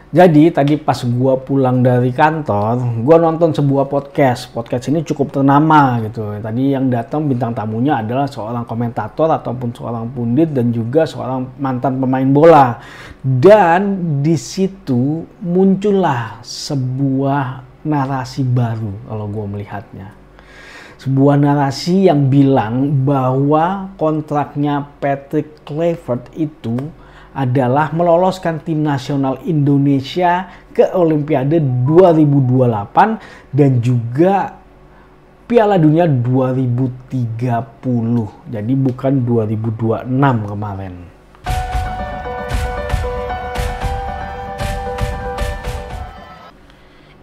Jadi tadi pas gua pulang dari kantor, gua nonton sebuah podcast. Podcast ini cukup ternama gitu. Tadi yang datang bintang tamunya adalah seorang komentator ataupun seorang pundit dan juga seorang mantan pemain bola. Dan di situ muncullah sebuah narasi baru kalau gua melihatnya. Sebuah narasi yang bilang bahwa kontraknya Patrick Kluivert itu adalah meloloskan tim nasional Indonesia ke Olimpiade 2028 dan juga Piala Dunia 2030. Jadi bukan 2026 kemarin.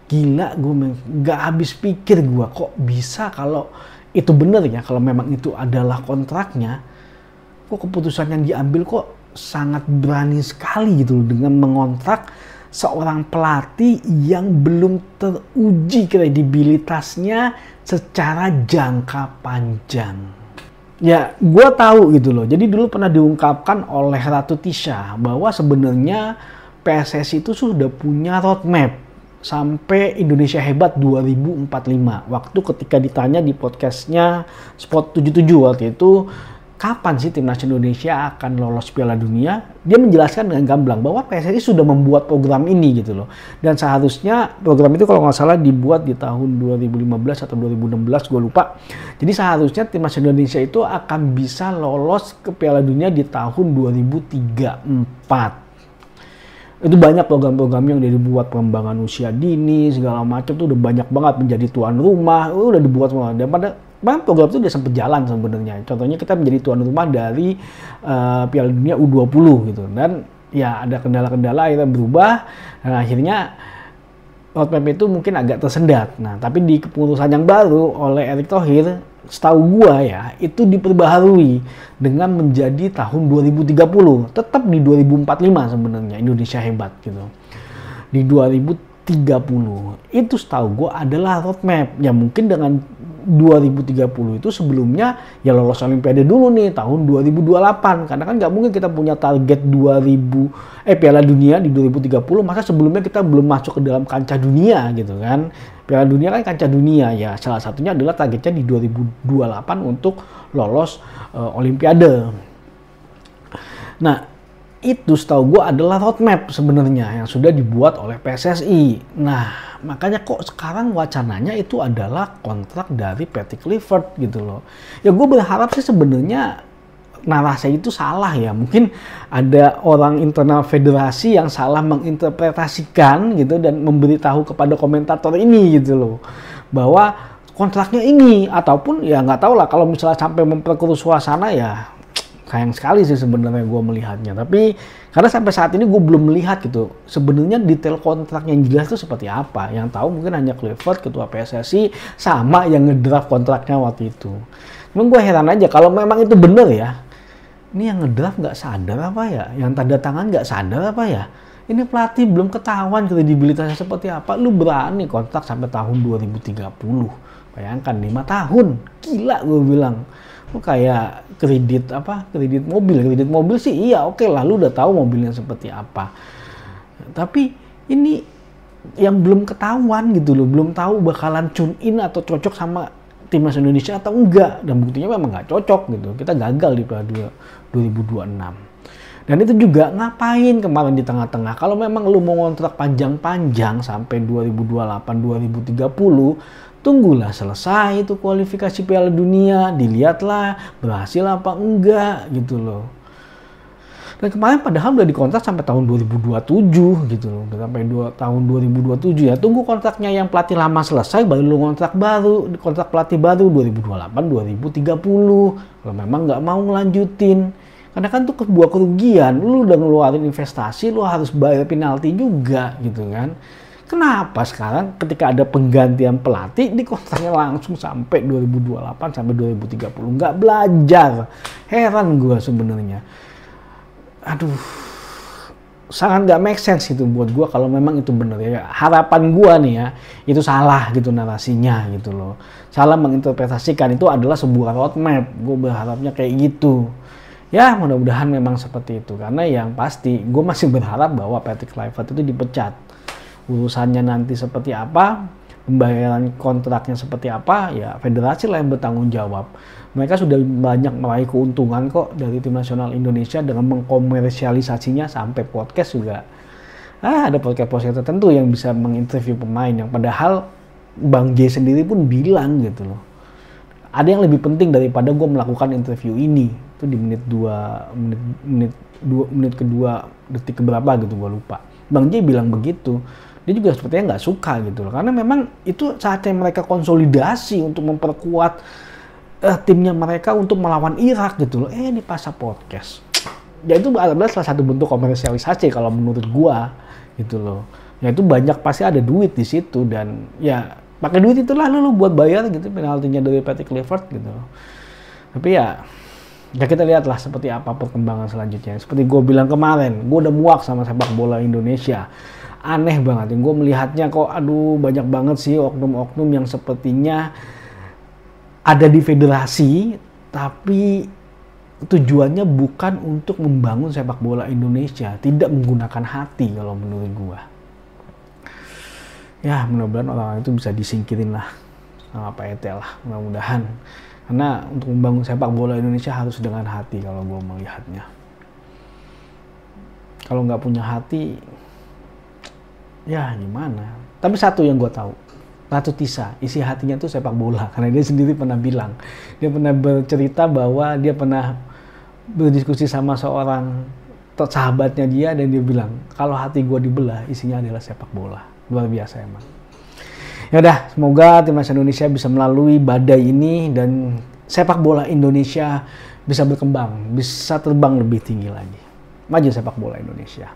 Gila, gue nggak habis pikir gue kok bisa kalau itu bener ya, kalau memang itu adalah kontraknya, kok keputusan yang diambil kok sangat berani sekali gitu loh dengan mengontrak seorang pelatih yang belum teruji kredibilitasnya secara jangka panjang. Ya, gue tahu gitu loh. Jadi dulu pernah diungkapkan oleh Ratu Tisha bahwa sebenarnya PSSI itu sudah punya roadmap sampai Indonesia Hebat 2045. Waktu ketika ditanya di podcastnya Sport 77 waktu itu, kapan sih timnas Indonesia akan lolos Piala Dunia? Dia menjelaskan dengan gamblang bahwa PSSI sudah membuat program ini gitu loh. Dan seharusnya program itu kalau nggak salah dibuat di tahun 2015 atau 2016, gue lupa. Jadi seharusnya timnas Indonesia itu akan bisa lolos ke Piala Dunia di tahun 2034. Itu banyak program-program yang udah dibuat, pengembangan usia dini segala macam tuh udah banyak banget, menjadi tuan rumah udah dibuat semua. Dan pada program itu udah sempat jalan sebenarnya. Contohnya kita menjadi tuan rumah dari Piala Dunia U20 gitu. Dan ya ada kendala-kendala akhirnya berubah dan akhirnya roadmap itu mungkin agak tersendat. Nah, tapi di keputusan yang baru oleh Erick Thohir, setahu gua ya, itu diperbaharui dengan menjadi tahun 2030. Tetap di 2045 sebenarnya Indonesia Hebat gitu. Di 2030 itu setahu gua adalah roadmap. Ya mungkin dengan 2030 itu sebelumnya ya lolos Olimpiade dulu nih tahun 2028, karena kan nggak mungkin kita punya target Piala Dunia di 2030 masa sebelumnya kita belum masuk ke dalam kancah dunia gitu kan. Piala Dunia kan kancah dunia ya, salah satunya adalah targetnya di 2028 untuk lolos Olimpiade. Nah, itu setahu gue adalah roadmap sebenarnya yang sudah dibuat oleh PSSI. Nah, makanya kok sekarang wacananya itu adalah kontrak dari Patrick Kluivert gitu loh. Ya gue berharap sih sebenarnya narasi itu salah ya. Mungkin ada orang internal federasi yang salah menginterpretasikan gitu dan memberitahu kepada komentator ini gitu loh. Bahwa kontraknya ini, ataupun ya nggak tahu lah kalau misalnya sampai memperkeruh suasana ya sayang sekali sih sebenarnya gue melihatnya. Tapi karena sampai saat ini gue belum melihat gitu sebenarnya detail kontrak yang jelas itu seperti apa. Yang tahu mungkin hanya Kluivert, ketua PSSI, sama yang ngedraft kontraknya waktu itu. Cuman gue heran aja kalau memang itu bener ya. Ini yang ngedraft nggak sadar apa ya? Yang tanda tangan nggak sadar apa ya? Ini pelatih belum ketahuan kredibilitasnya seperti apa. Lu berani kontrak sampai tahun 2030. Bayangkan 5 tahun. Gila gue bilang. Lu kayak kredit mobil sih iya oke lah, lu udah tahu mobilnya seperti apa. Tapi ini yang belum ketahuan gitu loh, belum tahu bakalan tune in atau cocok sama timnas Indonesia atau enggak, dan buktinya memang nggak cocok gitu. Kita gagal di Piala 2026. Dan itu juga ngapain kemarin di tengah-tengah, kalau memang lu mau ngontrak panjang-panjang sampai 2028-2030, tunggulah selesai itu kualifikasi Piala Dunia, dilihatlah berhasil apa enggak gitu loh. Dan kemarin padahal udah dikontrak sampai tahun 2027 gitu loh, sampai tahun 2027 ya. Tunggu kontraknya yang pelatih lama selesai baru lu kontrak pelatih baru 2028-2030. Kalau memang nggak mau ngelanjutin. Karena kan itu sebuah kerugian, lu udah ngeluarin investasi, lu harus bayar penalti juga gitu kan. Kenapa sekarang ketika ada penggantian pelatih di kontraknya langsung sampai 2028 sampai 2030 nggak belajar? Heran gue sebenarnya. Aduh, sangat nggak make sense itu buat gue kalau memang itu benar ya. Harapan gue nih ya, itu salah gitu narasinya gitu loh. Salah menginterpretasikan, itu adalah sebuah roadmap. Gue berharapnya kayak gitu. Ya mudah-mudahan memang seperti itu, karena yang pasti gue masih berharap bahwa Patrick Kluivert itu dipecat. Urusannya nanti seperti apa, pembayaran kontraknya seperti apa, ya federasi lah yang bertanggung jawab. Mereka sudah banyak meraih keuntungan kok dari tim nasional Indonesia dengan mengkomersialisasinya sampai podcast juga. Ada podcast tertentu yang bisa menginterview pemain, yang padahal Bang J sendiri pun bilang gitu loh, ada yang lebih penting daripada gue melakukan interview ini. Itu di menit kedua detik keberapa gitu, gue lupa. Bang J bilang begitu. Dia juga sepertinya nggak suka gitu loh, karena memang itu saatnya mereka konsolidasi untuk memperkuat timnya mereka untuk melawan Irak gitu loh. Di Pasar Podcast. Ya itu adalah salah satu bentuk komersialisasi kalau menurut gua gitu loh. Ya itu banyak pasti ada duit di situ, dan ya pakai duit itulah lu buat bayar gitu penaltinya dari Patrick Kluivert gitu loh. Tapi ya kita lihatlah seperti apa perkembangan selanjutnya. Seperti gue bilang kemarin, gue udah muak sama sepak bola Indonesia. Aneh banget, gue melihatnya kok banyak banget sih oknum-oknum yang sepertinya ada di federasi, tapi tujuannya bukan untuk membangun sepak bola Indonesia, tidak menggunakan hati kalau menurut gue. Ya mudah-mudahan orang itu bisa disingkirin lah sama Pak Ete lah, mudah-mudahan. Karena untuk membangun sepak bola Indonesia harus dengan hati kalau gue melihatnya. Kalau nggak punya hati, ya gimana. Tapi satu yang gue tahu, Ratu Tisa, isi hatinya tuh sepak bola. Karena dia sendiri pernah bilang, dia pernah bercerita bahwa dia pernah berdiskusi sama seorang sahabatnya dia, dan dia bilang, kalau hati gue dibelah, isinya adalah sepak bola. Luar biasa emang. Ya udah, semoga timnas Indonesia bisa melalui badai ini dan sepak bola Indonesia bisa berkembang, bisa terbang lebih tinggi lagi. Maju sepak bola Indonesia.